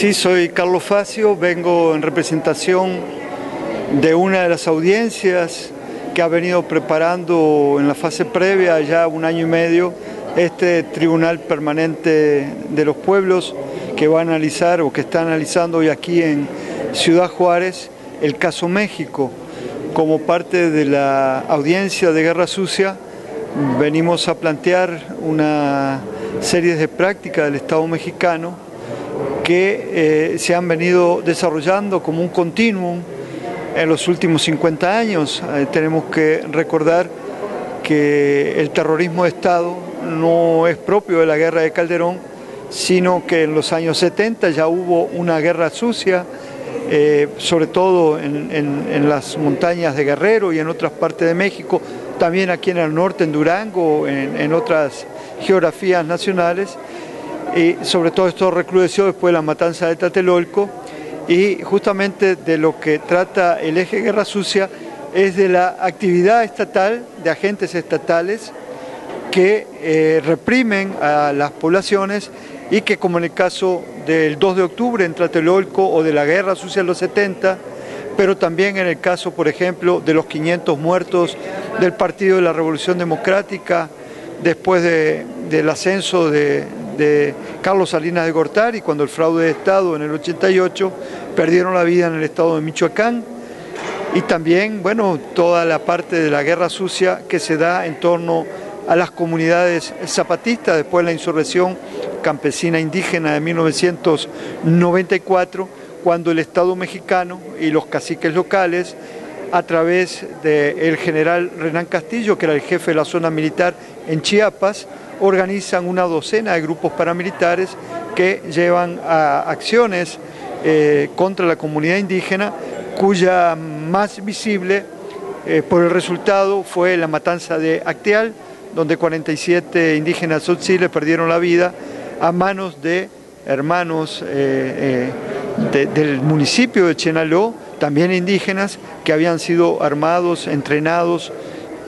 Sí, soy Carlos Facio, vengo en representación de una de las audiencias que ha venido preparando en la fase previa ya 1 año y medio este Tribunal Permanente de los Pueblos que va a analizar o que está analizando hoy aquí en Ciudad Juárez el caso México. Como parte de la audiencia de Guerra Sucia venimos a plantear una serie de prácticas del Estado mexicano que se han venido desarrollando como un continuum en los últimos 50 años. Tenemos que recordar que el terrorismo de Estado no es propio de la guerra de Calderón, sino que en los años 70 ya hubo una guerra sucia, sobre todo en las montañas de Guerrero y en otras partes de México, también aquí en el norte, en Durango, en otras geografías nacionales, y sobre todo esto recrudeció después de la matanza de Tlatelolco, y justamente de lo que trata el eje Guerra Sucia es de la actividad estatal, de agentes estatales que reprimen a las poblaciones y que, como en el caso del 2 de octubre en Tlatelolco o de la Guerra Sucia en los 70, pero también en el caso, por ejemplo, de los 500 muertos del Partido de la Revolución Democrática después del ascenso de Carlos Salinas de Gortari, cuando el fraude de Estado en el 88 perdieron la vida en el estado de Michoacán, y también, bueno, toda la parte de la Guerra Sucia que se da en torno a las comunidades zapatistas después de la insurrección campesina indígena de 1994, cuando el Estado mexicano y los caciques locales, a través del general Renán Castillo, que era el jefe de la zona militar en Chiapas, organizan una docena de grupos paramilitares que llevan a acciones contra la comunidad indígena, cuya más visible por el resultado fue la matanza de Acteal, donde 47 indígenas tzotziles perdieron la vida a manos de hermanos del municipio de Chenaló, también indígenas, que habían sido armados, entrenados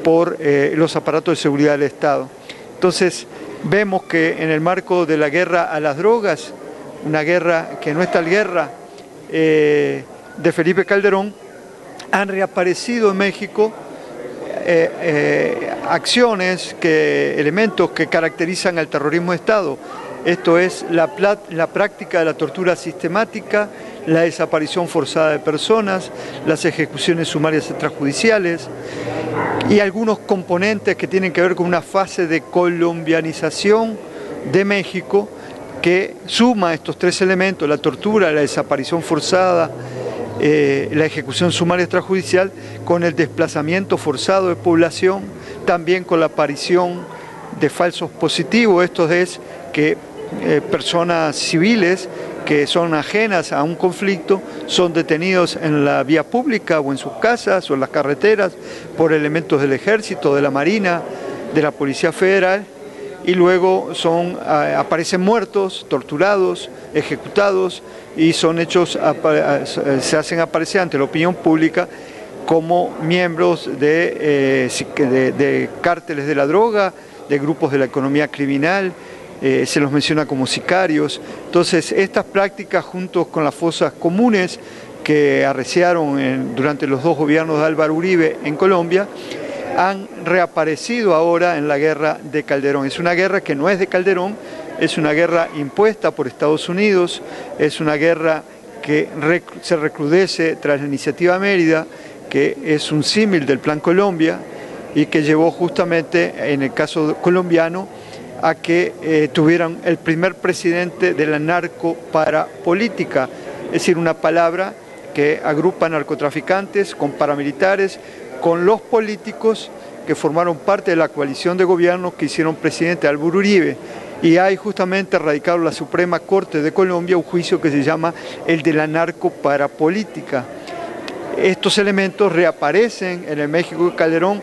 por los aparatos de seguridad del Estado. Entonces vemos que en el marco de la guerra a las drogas, una guerra que no es tal guerra de Felipe Calderón, han reaparecido en México acciones, elementos que caracterizan al terrorismo de Estado. Esto es la práctica de la tortura sistemática, la desaparición forzada de personas, las ejecuciones sumarias extrajudiciales y algunos componentes que tienen que ver con una fase de colombianización de México que suma estos 3 elementos: la tortura, la desaparición forzada, la ejecución sumaria extrajudicial, con el desplazamiento forzado de población, también con la aparición de falsos positivos. Esto es que personas civiles que son ajenas a un conflicto son detenidos en la vía pública o en sus casas o en las carreteras por elementos del Ejército, de la Marina, de la Policía Federal, y luego aparecen muertos, torturados, ejecutados, y son hechos, se hacen aparecer ante la opinión pública como miembros de cárteles de la droga, de grupos de la economía criminal. Se los menciona como sicarios. Entonces, estas prácticas, junto con las fosas comunes que arreciaron durante los 2 gobiernos de Álvaro Uribe en Colombia, han reaparecido ahora en la guerra de Calderón. Es una guerra que no es de Calderón, es una guerra impuesta por Estados Unidos, es una guerra que se recrudece tras la iniciativa Mérida, que es un símil del Plan Colombia y que llevó justamente, en el caso colombiano, a que tuvieran el primer presidente de la narcoparapolítica, es decir, una palabra que agrupa narcotraficantes con paramilitares, con los políticos que formaron parte de la coalición de gobierno que hicieron presidente a Álvaro Uribe. Y hay justamente radicado en la Suprema Corte de Colombia un juicio que se llama el de la narcoparapolítica. Estos elementos reaparecen en el México de Calderón.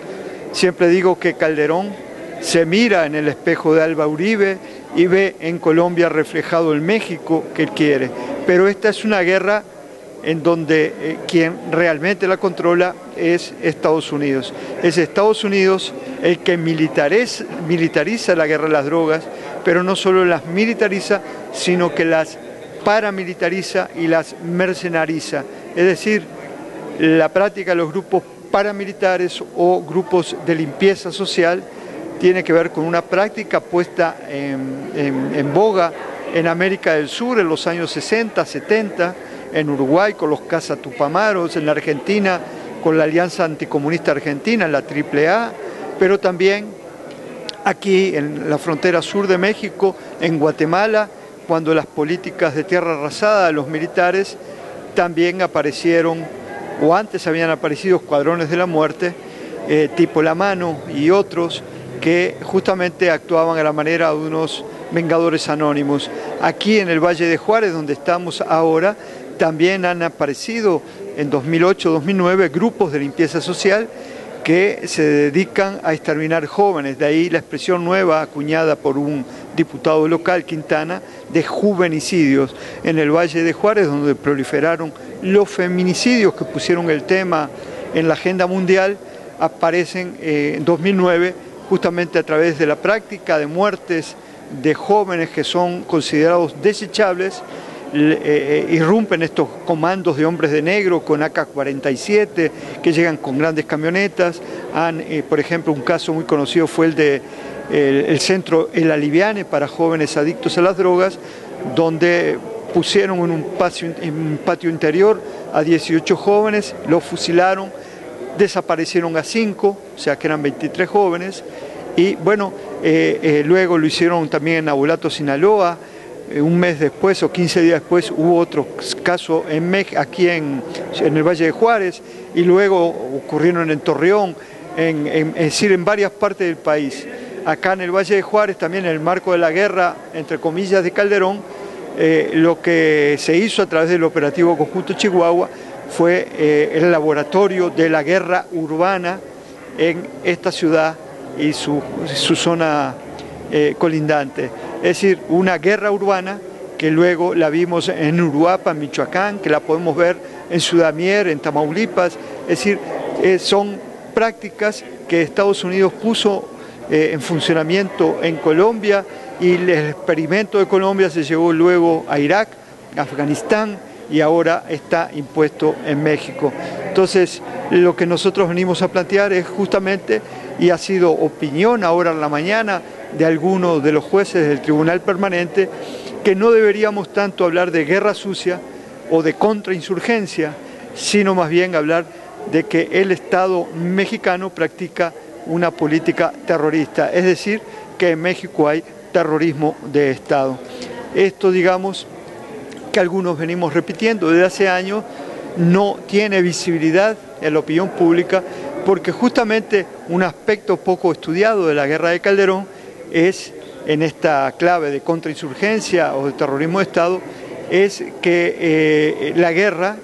Siempre digo que Calderón se mira en el espejo de Álvaro Uribe y ve en Colombia reflejado el México que él quiere. Pero esta es una guerra en donde quien realmente la controla es Estados Unidos. Es Estados Unidos el que militariza la guerra de las drogas, pero no solo las militariza, sino que las paramilitariza y las mercenariza. Es decir, la práctica de los grupos paramilitares o grupos de limpieza social tiene que ver con una práctica puesta en boga en América del Sur en los años 60, 70, en Uruguay con los cazatupamaros, en la Argentina con la Alianza Anticomunista Argentina, la AAA, pero también aquí en la frontera sur de México, en Guatemala, cuando las políticas de tierra arrasada de los militares también aparecieron, o antes habían aparecido escuadrones de la muerte, tipo La Mano y otros, que justamente actuaban a la manera de unos vengadores anónimos. Aquí en el Valle de Juárez, donde estamos ahora, también han aparecido en 2008-2009 grupos de limpieza social que se dedican a exterminar jóvenes, de ahí la expresión nueva acuñada por un diputado local, Quintana, de juvenicidios. En el Valle de Juárez, donde proliferaron los feminicidios que pusieron el tema en la agenda mundial, aparecen en 2009 justamente a través de la práctica de muertes de jóvenes que son considerados desechables. Irrumpen estos comandos de hombres de negro con AK-47 que llegan con grandes camionetas. Por ejemplo, un caso muy conocido fue el de el centro El Aliviane para jóvenes adictos a las drogas, donde pusieron en un patio interior a 18 jóvenes, los fusilaron, desaparecieron a 5, o sea que eran 23 jóvenes, y bueno, luego lo hicieron también en Navolato, Sinaloa. Un mes después o 15 días después hubo otro caso aquí en el Valle de Juárez, y luego ocurrieron en Torreón, es decir, en varias partes del país. Acá en el Valle de Juárez, también en el marco de la guerra, entre comillas, de Calderón, lo que se hizo a través del operativo conjunto Chihuahua fue el laboratorio de la guerra urbana en esta ciudad y su zona colindante. Es decir, una guerra urbana que luego la vimos en Uruapan, Michoacán, que la podemos ver en Sudamier, en Tamaulipas. Es decir, son prácticas que Estados Unidos puso en funcionamiento en Colombia, y el experimento de Colombia se llevó luego a Irak, Afganistán, y ahora está impuesto en México. Entonces, lo que nosotros venimos a plantear es justamente, y ha sido opinión ahora en la mañana de algunos de los jueces del Tribunal Permanente, que no deberíamos tanto hablar de guerra sucia o de contrainsurgencia, sino más bien hablar de que el Estado mexicano practica una política terrorista, es decir, que en México hay terrorismo de Estado. Esto, digamos, que algunos venimos repitiendo desde hace años, no tiene visibilidad en la opinión pública, porque justamente un aspecto poco estudiado de la guerra de Calderón es, en esta clave de contrainsurgencia o de terrorismo de Estado, es que la guerra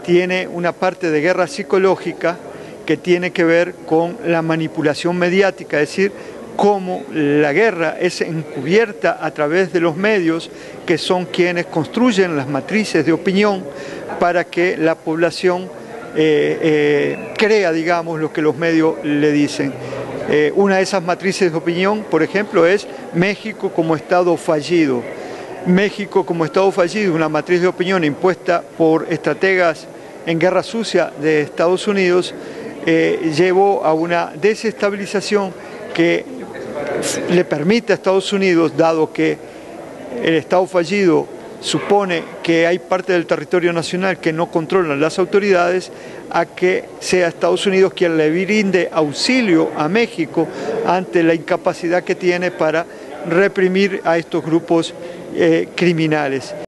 tiene una parte de guerra psicológica que tiene que ver con la manipulación mediática, es decir, cómo la guerra es encubierta a través de los medios, que son quienes construyen las matrices de opinión para que la población crea, digamos, lo que los medios le dicen. Una de esas matrices de opinión, por ejemplo, es México como Estado fallido. México como Estado fallido, una matriz de opinión impuesta por estrategas en guerra sucia de Estados Unidos, llevó a una desestabilización que le permite a Estados Unidos, dado que el Estado fallido supone que hay parte del territorio nacional que no controlan las autoridades, a que sea Estados Unidos quien le brinde auxilio a México ante la incapacidad que tiene para reprimir a estos grupos criminales.